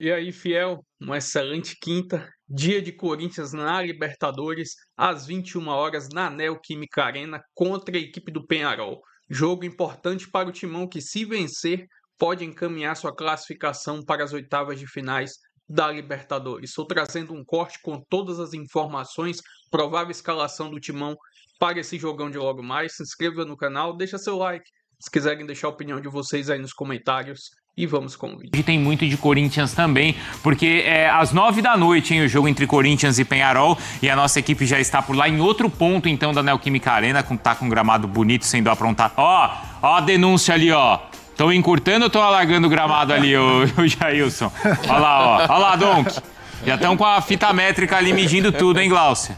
E aí, fiel, uma excelente quinta, dia de Corinthians na Libertadores, às 21 horas na Neoquímica Arena contra a equipe do Peñarol. Jogo importante para o Timão que, se vencer, pode encaminhar sua classificação para as oitavas de finais da Libertadores. Estou trazendo um corte com todas as informações, provável escalação do Timão para esse jogão de logo mais. Se inscreva no canal, deixa seu like. Se quiserem deixar a opinião de vocês aí nos comentários. E vamos com o vídeo. Tem muito de Corinthians também, porque é às 9 da noite, hein, o jogo entre Corinthians e Peñarol, e a nossa equipe já está por lá em outro ponto, então, da Neoquímica Arena, tá com um gramado bonito sendo aprontado. Ó a denúncia ali, ó. Estão encurtando ou estão alargando o gramado ali, o Jailson? Olha lá, ó. Olha lá, Donk. Já estão com a fita métrica ali medindo tudo, hein, Glaucia?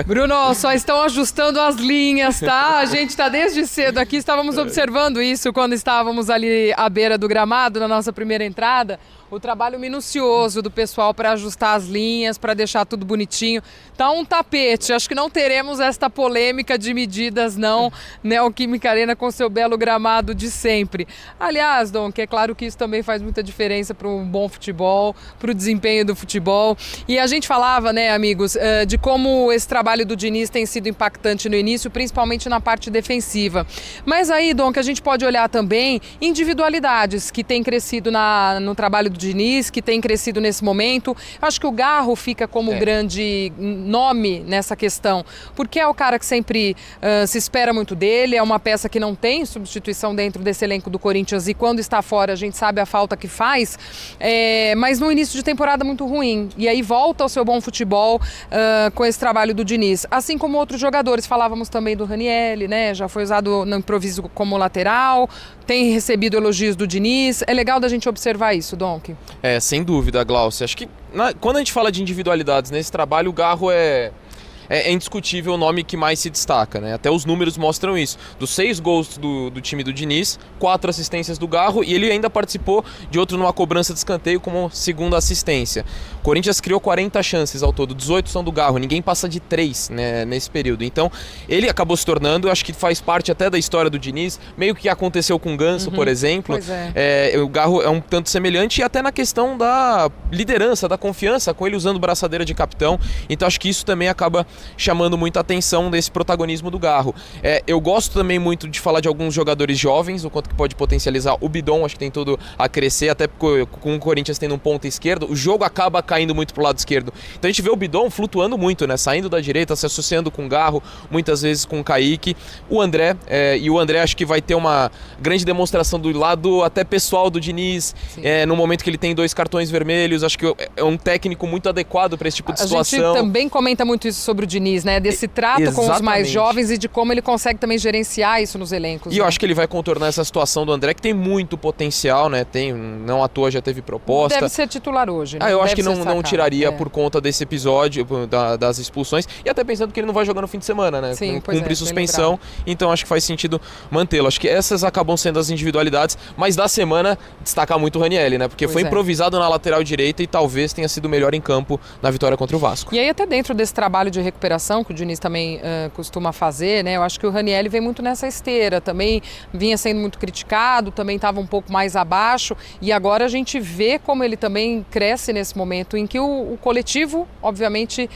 Bruno, só estão ajustando as linhas, tá? A gente está desde cedo aqui, estávamos observando isso quando estávamos ali à beira do gramado, na nossa primeira entrada. O trabalho minucioso do pessoal para ajustar as linhas, para deixar tudo bonitinho. Tá um tapete, acho que não teremos esta polêmica de medidas não, Neoquímica Arena com seu belo gramado de sempre. Aliás, Dom, que é claro que isso também faz muita diferença para um bom futebol, para o desempenho do futebol. E a gente falava, né, amigos, de como esse trabalho do Diniz tem sido impactante no início, principalmente na parte defensiva. Mas aí, Dom, que a gente pode olhar também individualidades que têm crescido no trabalho do Diniz, que tem crescido nesse momento. Acho que o Garro fica como grande nome nessa questão, porque é o cara que sempre se espera muito dele, é uma peça que não tem substituição dentro desse elenco do Corinthians e quando está fora a gente sabe a falta que faz, mas no início de temporada muito ruim, e aí volta ao seu bom futebol com esse trabalho do Diniz, assim como outros jogadores. Falávamos também do Ranieri, né? Já foi usado no improviso como lateral, tem recebido elogios do Diniz. É legal da gente observar isso, Donk. Sem dúvida, Glaucia. Acho que quando a gente fala de individualidades nesse trabalho, o Garro é indiscutível o nome que mais se destaca, né? Até os números mostram isso. Dos 6 gols do time do Diniz, 4 assistências do Garro, e ele ainda participou de outro numa cobrança de escanteio como segunda assistência. O Corinthians criou 40 chances ao todo, 18 são do Garro, ninguém passa de 3, né, nesse período. Então, ele acabou se tornando, acho que faz parte até da história do Diniz, meio que aconteceu com o Ganso, por exemplo. Pois o Garro é um tanto semelhante, e até na questão da liderança, da confiança, com ele usando braçadeira de capitão. Então, acho que isso também acaba chamando muita atenção desse protagonismo do Garro. Eu gosto também muito de falar de alguns jogadores jovens, o quanto que pode potencializar. O Bidon, acho que tem tudo a crescer, até com o Corinthians tendo um ponta esquerdo, o jogo acaba caindo muito pro lado esquerdo. Então a gente vê o Bidon flutuando muito, né? Saindo da direita, se associando com o Garro, muitas vezes com o Kaique. O André, e o André acho que vai ter uma grande demonstração do lado até pessoal do Diniz, no momento que ele tem 2 cartões vermelhos. Acho que é um técnico muito adequado para esse tipo de situação. A gente também comenta muito isso sobre o Diniz, né? Desse trato com os mais jovens e de como ele consegue também gerenciar isso nos elencos. E eu acho que ele vai contornar essa situação do André, que tem muito potencial, né? Não à toa já teve proposta. Deve ser titular hoje, né? Eu acho que não tiraria por conta desse episódio, das expulsões, e até pensando que ele não vai jogar no fim de semana, né? Sim, cumpre suspensão, então acho que faz sentido mantê-lo. Acho que essas acabam sendo as individualidades, mas da semana destacar muito o Ranieri, né? Porque foi improvisado na lateral direita e talvez tenha sido melhor em campo na vitória contra o Vasco. E aí até dentro desse trabalho de recuperação que o Diniz também costuma fazer, né? Eu acho que o Ranieri vem muito nessa esteira, também vinha sendo muito criticado, também estava um pouco mais abaixo, e agora a gente vê como ele também cresce nesse momento em que o coletivo, obviamente,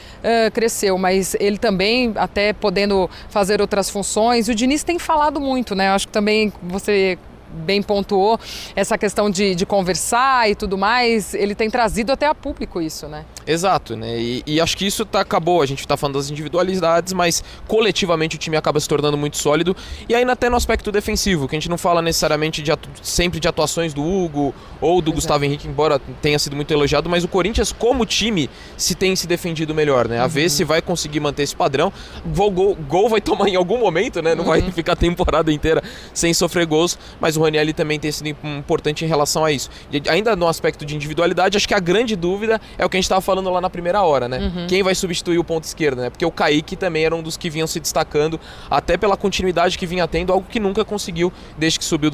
cresceu, mas ele também até podendo fazer outras funções. E o Diniz tem falado muito, né? Eu acho que também você bem pontuou essa questão de conversar e tudo mais, ele tem trazido até a público isso, né? Exato, né? E acho que isso acabou, a gente está falando das individualidades, mas coletivamente o time acaba se tornando muito sólido, e ainda até no aspecto defensivo, que a gente não fala necessariamente sempre de atuações do Hugo ou do Gustavo Henrique, embora tenha sido muito elogiado, mas o Corinthians como time tem se defendido melhor, né? A ver se vai conseguir manter esse padrão. Gol vai tomar em algum momento, né? Não vai ficar a temporada inteira sem sofrer gols, mas o Ranieri também tem sido importante em relação a isso. E ainda no aspecto de individualidade, acho que a grande dúvida é o que a gente estava falando lá na primeira hora, né? Quem vai substituir o ponto esquerdo, né? Porque o Kaique também era um dos que vinham se destacando, até pela continuidade que vinha tendo, algo que nunca conseguiu desde que subiu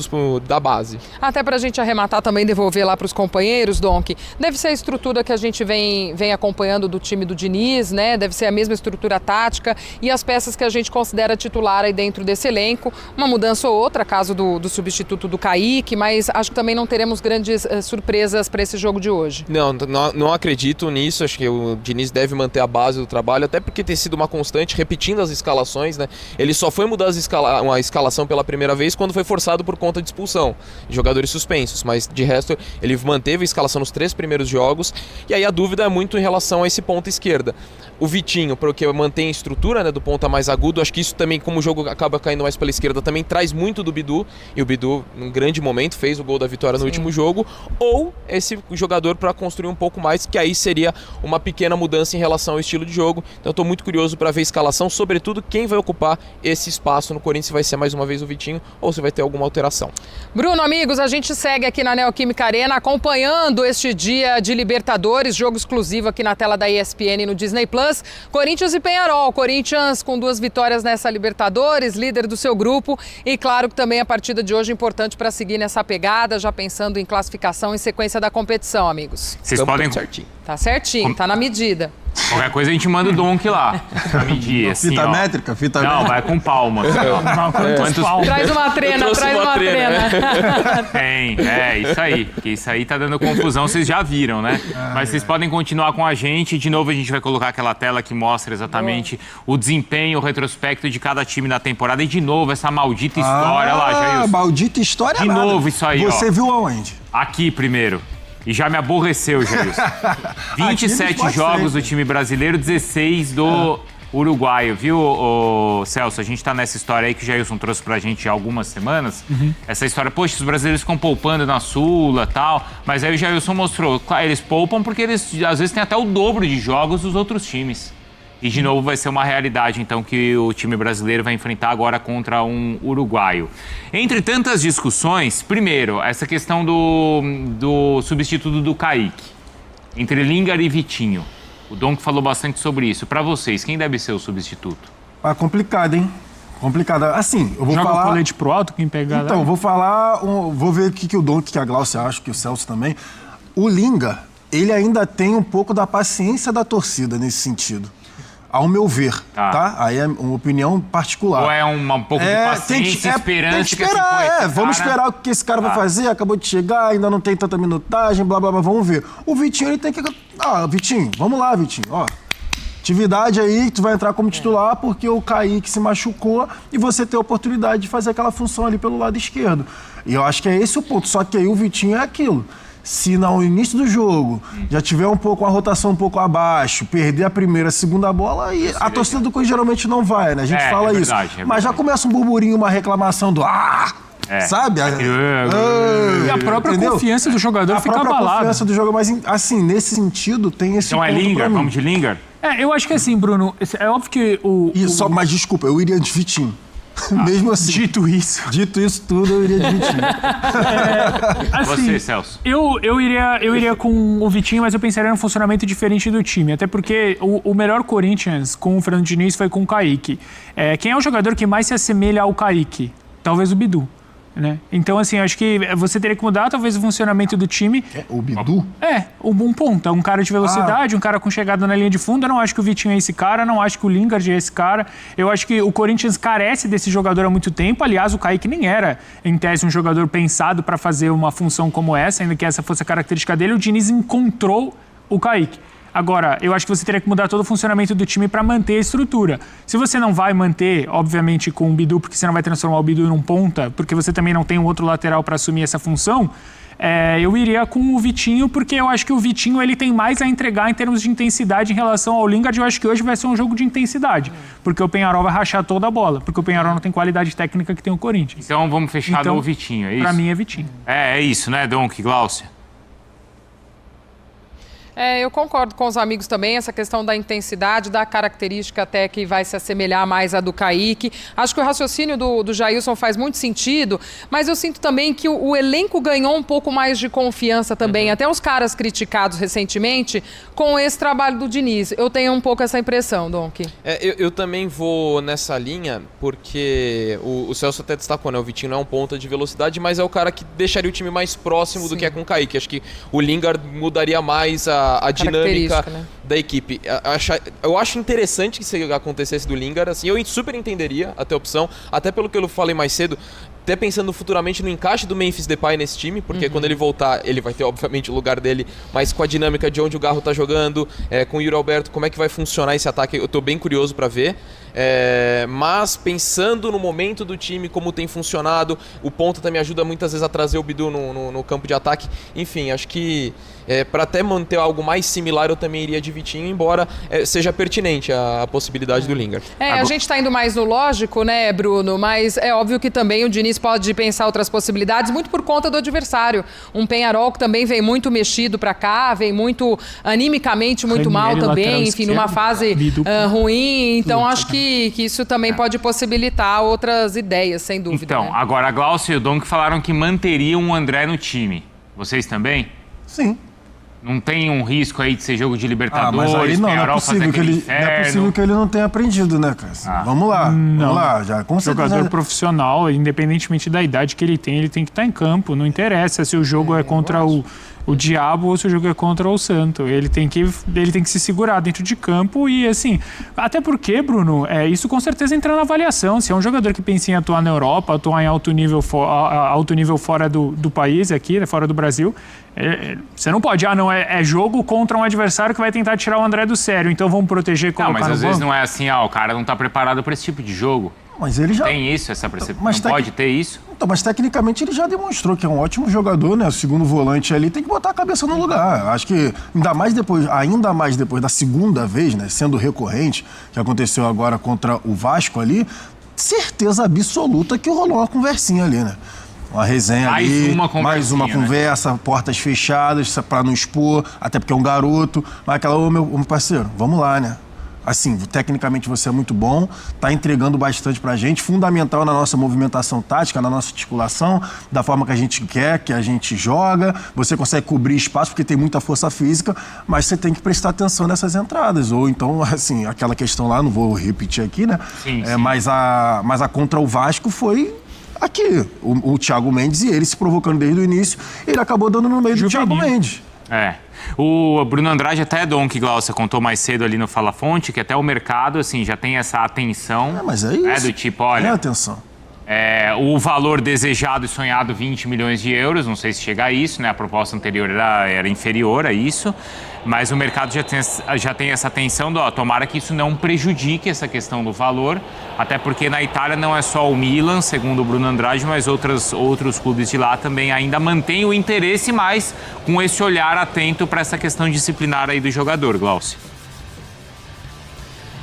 da base. Até pra gente arrematar também, devolver lá pros companheiros, Donk, deve ser a estrutura que a gente vem acompanhando do time do Diniz, né? Deve ser a mesma estrutura tática e as peças que a gente considera titular aí dentro desse elenco. Uma mudança ou outra, caso do substituto substituto do Kaique, mas acho que também não teremos grandes surpresas para esse jogo de hoje. Não acredito nisso, acho que o Diniz deve manter a base do trabalho, até porque tem sido uma constante, repetindo as escalações, né? Ele só foi mudar uma escalação pela primeira vez quando foi forçado por conta de expulsão, de jogadores suspensos, mas de resto ele manteve a escalação nos 3 primeiros jogos, e aí a dúvida é muito em relação a esse ponta esquerda. O Vitinho, porque mantém a estrutura, né, do ponta mais agudo, acho que isso também, como o jogo acaba caindo mais pela esquerda, também traz muito do Bidu, e o Bidu, num grande momento, fez o gol da vitória no último jogo, ou esse jogador para construir um pouco mais, que aí seria uma pequena mudança em relação ao estilo de jogo. Então eu estou muito curioso para ver a escalação, sobretudo quem vai ocupar esse espaço no Corinthians, se vai ser mais uma vez o Vitinho ou se vai ter alguma alteração. Bruno, amigos, a gente segue aqui na Neoquímica Arena acompanhando este dia de Libertadores, jogo exclusivo aqui na tela da ESPN e no Disney Plus. Corinthians e Peñarol. Corinthians com 2 vitórias nessa Libertadores, líder do seu grupo, e claro que também a partida de hoje é importante para seguir nessa pegada, já pensando em classificação e sequência da competição, amigos. Vocês podem... certinho. Tá certinho, tá na medida. Qualquer coisa a gente manda o Donk lá pra medir, assim, Fita ó. métrica, fita Não, métrica. vai com palmas. Quantos... Traz uma trena, traz uma trena. Tem, isso aí. Porque isso aí tá dando confusão, vocês já viram, né? Mas vocês podem continuar com a gente. De novo, a gente vai colocar aquela tela que mostra exatamente o desempenho, o retrospecto de cada time na temporada. E de novo, essa maldita história. Olha lá, Jailson. Maldita história De nada. novo isso aí, Você viu aonde? Aqui primeiro. E já me aborreceu, Jailson. 27 jogos do time brasileiro, 16 do uruguaio, viu, Celso? A gente tá nessa história aí que o Jailson trouxe pra gente há algumas semanas. Essa história, poxa, os brasileiros ficam poupando na Sula e tal. Mas aí o Jailson mostrou, claro, eles poupam porque eles às vezes têm até o dobro de jogos dos outros times. E de novo vai ser uma realidade, então, que o time brasileiro vai enfrentar agora contra um uruguaio. Entre tantas discussões, primeiro, essa questão do substituto do Kaique, entre Lingard e Vitinho. O Donk falou bastante sobre isso. Para vocês, quem deve ser o substituto? Complicado, hein? Complicado. Assim, eu vou Joga falar... o colete pro alto, quem pegar... Então, vou falar... Vou ver o que o Donk, que a Glaucia acha, que o Celso também. O Lingard, ele ainda tem um pouco da paciência da torcida nesse sentido. Ao meu ver, tá? Aí é uma opinião particular. Ou é um pouco de paciência, esperança... Tem que esperar, vamos esperar o que esse cara vai fazer, acabou de chegar, ainda não tem tanta minutagem, blá, blá, blá, vamos ver. O Vitinho, ele tem que... Vitinho, vamos lá, Vitinho, ó. Atividade aí, tu vai entrar como titular porque o Kaique se machucou e você tem a oportunidade de fazer aquela função ali pelo lado esquerdo. E eu acho que é esse o ponto, só que aí o Vitinho é aquilo. Se no início do jogo já tiver uma rotação um pouco abaixo, perder a primeira, a segunda bola, aí a torcida do Corinthians geralmente não vai, né? A gente fala isso. Mas já começa um burburinho, uma reclamação do sabe? E a própria confiança do jogador fica abalada. A própria confiança do jogador, mas assim, nesse sentido, tem esse ponto. Então é Lingard, vamos de Lingard? Eu acho que assim, Bruno, é óbvio que Mas desculpa, eu iria de Vitinho. Mesmo assim. Dito isso tudo, eu iria de Vitinho. Assim, você, Celso? Eu iria com o Vitinho, mas eu pensaria num funcionamento diferente do time. Até porque o melhor Corinthians com o Fernando Diniz foi com o Kaique. Quem é o jogador que mais se assemelha ao Kaique? Talvez o Bidu. Né? Então, assim, acho que você teria que mudar talvez o funcionamento do time. O Bidu? Um ponta, um cara de velocidade, um cara com chegada na linha de fundo. Eu não acho que o Vitinho é esse cara, não acho que o Lingard é esse cara. Eu acho que o Corinthians carece desse jogador há muito tempo. Aliás, o Kaique nem era, em tese, um jogador pensado para fazer uma função como essa, ainda que essa fosse a característica dele. O Diniz encontrou o Kaique. Agora, eu acho que você teria que mudar todo o funcionamento do time para manter a estrutura. Se você não vai manter, obviamente, com o Bidu, porque você não vai transformar o Bidu num ponta, porque você também não tem um outro lateral para assumir essa função, eu iria com o Vitinho, porque eu acho que o Vitinho ele tem mais a entregar em termos de intensidade em relação ao Lingard. Eu acho que hoje vai ser um jogo de intensidade, porque o Peñarol vai rachar toda a bola, porque o Peñarol não tem qualidade técnica que tem o Corinthians. Então vamos fechar no Vitinho, é isso? Para mim é Vitinho. É isso, né, Donk, Glaucia? Eu concordo com os amigos também, essa questão da intensidade, da característica até que vai se assemelhar mais à do Kaique. Acho que o raciocínio do Jailson faz muito sentido, mas eu sinto também que o elenco ganhou um pouco mais de confiança também. Até os caras criticados recentemente com esse trabalho do Diniz. Eu tenho um pouco essa impressão, Donk. Eu também vou nessa linha, porque o Celso até destacou, né? O Vitinho não é um ponta de velocidade, mas é o cara que deixaria o time mais próximo do que é com o Kaique. Acho que o Lingard mudaria mais a dinâmica, né, da equipe. Eu acho interessante que isso acontecesse do Lingard, assim, eu super entenderia até a opção, até pelo que eu falei mais cedo. até pensando futuramente no encaixe do Memphis Depay nesse time, porque quando ele voltar, ele vai ter, obviamente, o lugar dele, mas com a dinâmica de onde o Garro tá jogando, com o Yuri Alberto, como é que vai funcionar esse ataque, eu tô bem curioso para ver. Mas pensando no momento do time, como tem funcionado, o ponta também ajuda muitas vezes a trazer o Bidu no campo de ataque. Enfim, acho que para até manter algo mais similar, eu também iria de Vitinho, embora seja pertinente a possibilidade do Lingard. A gente tá indo mais no lógico, né, Bruno? Mas é óbvio que também o Diniz pode pensar outras possibilidades, muito por conta do adversário. Um Peñarol que também vem muito mexido para cá, vem muito animicamente muito mal também, enfim, numa fase ruim. Então acho que isso também pode possibilitar outras ideias, sem dúvida. Então, né? agora a Glaucia e o Donk falaram que manteriam o André no time. Vocês também? Sim. Não tem um risco aí de ser jogo de Libertadores, mas aí não é possível que ele não tenha aprendido, né, cara? Vamos lá, vamos lá. Já, com certeza. Jogador profissional, independentemente da idade que ele tem que estar em campo. Não interessa se o jogo é contra o diabo ou se o jogo é contra o santo. Ele tem que se segurar dentro de campo e, assim, até porque, Bruno, isso com certeza entra na avaliação. Se é um jogador que pensa em atuar na Europa, atuar em alto nível fora do país, aqui, fora do Brasil, você não pode, é jogo contra um adversário que vai tentar tirar o André do sério, então vamos proteger e colocar no banco. Mas às vezes não é assim, o cara não tá preparado para esse tipo de jogo. Mas ele já... Tem isso, essa percepção. Não pode ter isso? Então, mas tecnicamente ele já demonstrou que é um ótimo jogador, né? O segundo volante ali tem que botar a cabeça no lugar. Acho que ainda mais depois da segunda vez, né? Sendo recorrente, que aconteceu agora contra o Vasco ali, certeza absoluta que rolou uma conversinha ali, né? Uma resenha mais uma conversa, né? Portas fechadas, pra não expor, até porque é um garoto. Mas aquela, meu parceiro, vamos lá, né? Assim, tecnicamente você é muito bom, tá entregando bastante pra gente, fundamental na nossa movimentação tática, na nossa articulação, da forma que a gente quer, que a gente joga, você consegue cobrir espaço porque tem muita força física, mas você tem que prestar atenção nessas entradas, ou então, assim, aquela questão lá, não vou repetir aqui, né? Sim. Mas a contra o Vasco foi... Aqui, o Thiago Mendes e ele se provocando desde o início, ele acabou dando no meio do Thiago Mendes. O Bruno Andrade, até Donk, Glaucia contou mais cedo ali no Fala Fonte, que até o mercado, assim, já tem essa atenção. Mas é isso. Do tipo, olha... atenção. O valor desejado e sonhado, 20 milhões de euros, não sei se chega a isso, né? A proposta anterior era inferior a isso, mas o mercado já tem essa atenção tomara que isso não prejudique essa questão do valor, até porque na Itália não é só o Milan, segundo o Bruno Andrade, mas outros clubes de lá também ainda mantêm o interesse mais com esse olhar atento para essa questão disciplinar aí do jogador, Glaucia.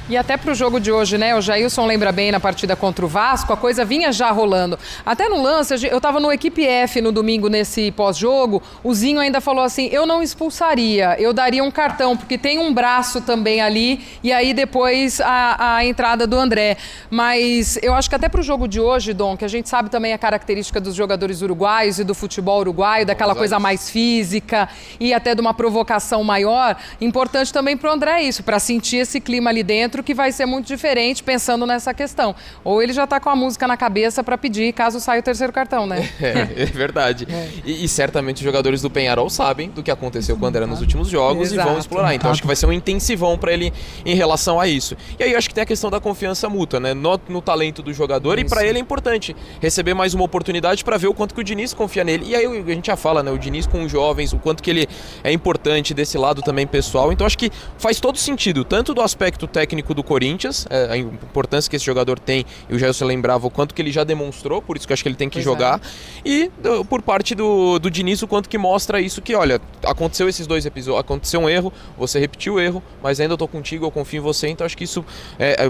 E até para o jogo de hoje, né? O Jailson lembra bem na partida contra o Vasco, a coisa vinha já rolando. Até no lance, eu estava no Equipe F no domingo nesse pós-jogo, o Zinho ainda falou assim, eu não expulsaria, eu daria um cartão, porque tem um braço também ali, e aí depois a entrada do André. Mas eu acho que até para o jogo de hoje, Dom, que a gente sabe também a característica dos jogadores uruguaios e do futebol uruguaio, daquela coisa mais física e até de uma provocação maior, importante também para o André isso, para sentir esse clima ali dentro, que vai ser muito diferente pensando nessa questão. Ou ele já está com a música na cabeça para pedir caso saia o terceiro cartão, né? É verdade. E certamente os jogadores do Peñarol sabem do que aconteceu com o André nos últimos jogos. Exato. E vão explorar. Então acho que vai ser um intensivão para ele em relação a isso. E aí acho que tem a questão da confiança mútua, né? No talento do jogador. Isso. E para ele é importante receber mais uma oportunidade para ver o quanto que o Diniz confia nele. E aí a gente já fala, né? O Diniz com os jovens, o quanto que ele é importante desse lado também pessoal. Então acho que faz todo sentido, tanto do aspecto técnico do Corinthians, a importância que esse jogador tem, e o Jailson lembrava o quanto que ele já demonstrou, por isso que eu acho que ele tem que jogar, e por parte do Diniz, o quanto que mostra isso, que olha, aconteceu esses dois episódios, aconteceu um erro, você repetiu o erro, mas ainda eu tô contigo, eu confio em você, então acho que isso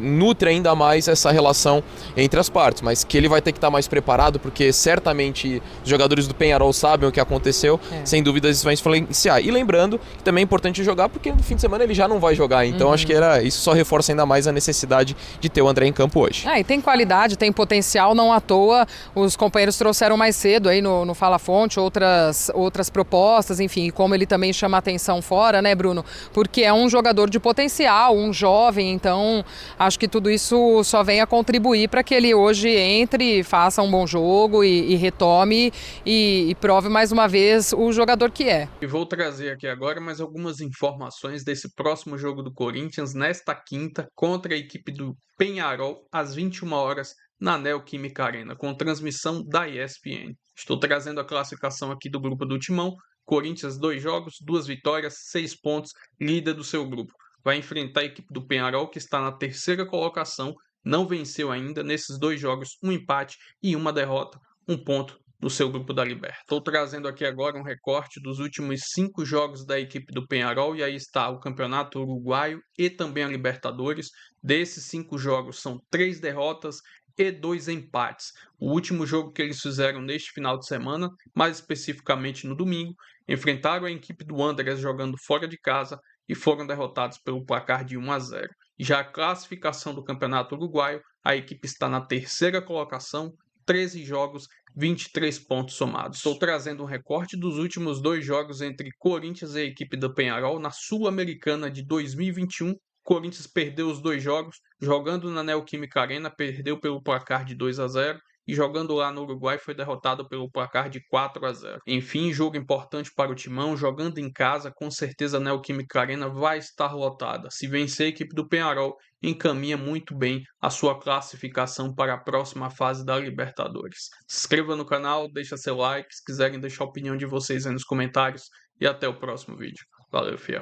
nutre ainda mais essa relação entre as partes, mas que ele vai ter que estar mais preparado, porque certamente os jogadores do Peñarol sabem o que aconteceu, sem dúvidas isso vai influenciar. E lembrando que também é importante jogar, porque no fim de semana ele já não vai jogar, então acho que isso só reforça ainda mais a necessidade de ter o André em campo hoje. E tem qualidade, tem potencial, não à toa os companheiros trouxeram mais cedo aí no Fala Fonte outras propostas, enfim, e como ele também chama atenção fora, né, Bruno? Porque é um jogador de potencial, um jovem, então acho que tudo isso só vem a contribuir para que ele hoje entre, faça um bom jogo e retome e prove mais uma vez o jogador que é. E vou trazer aqui agora mais algumas informações desse próximo jogo do Corinthians nesta quinta contra a equipe do Peñarol às 21 horas na Neoquímica Arena, com transmissão da ESPN. Estou trazendo a classificação aqui do grupo do Timão. Corinthians, 2 jogos, 2 vitórias, 6 pontos, líder do seu grupo. Vai enfrentar a equipe do Peñarol, que está na 3ª colocação, não venceu ainda nesses 2 jogos, 1 empate e 1 derrota, 1 ponto no seu grupo da Liberta. Estou trazendo aqui agora um recorte dos últimos 5 jogos da equipe do Peñarol, e aí está o Campeonato Uruguaio e também a Libertadores. Desses 5 jogos são 3 derrotas e 2 empates. O último jogo que eles fizeram neste final de semana, mais especificamente no domingo, enfrentaram a equipe do Wanderers jogando fora de casa e foram derrotados pelo placar de 1-0. Já a classificação do Campeonato Uruguaio, a equipe está na 3ª colocação, 13 jogos, 23 pontos somados. Estou trazendo um recorte dos últimos 2 jogos entre Corinthians e a equipe do Peñarol na Sul-Americana de 2021. Corinthians perdeu os 2 jogos, jogando na Neoquímica Arena, perdeu pelo placar de 2-0, e jogando lá no Uruguai foi derrotado pelo placar de 4-0. Enfim, jogo importante para o Timão, jogando em casa, com certeza a Neoquímica Arena vai estar lotada. Se vencer a equipe do Peñarol, encaminha muito bem a sua classificação para a próxima fase da Libertadores. Se inscreva no canal, deixa seu like, se quiserem deixar a opinião de vocês aí nos comentários, e até o próximo vídeo. Valeu, fiel.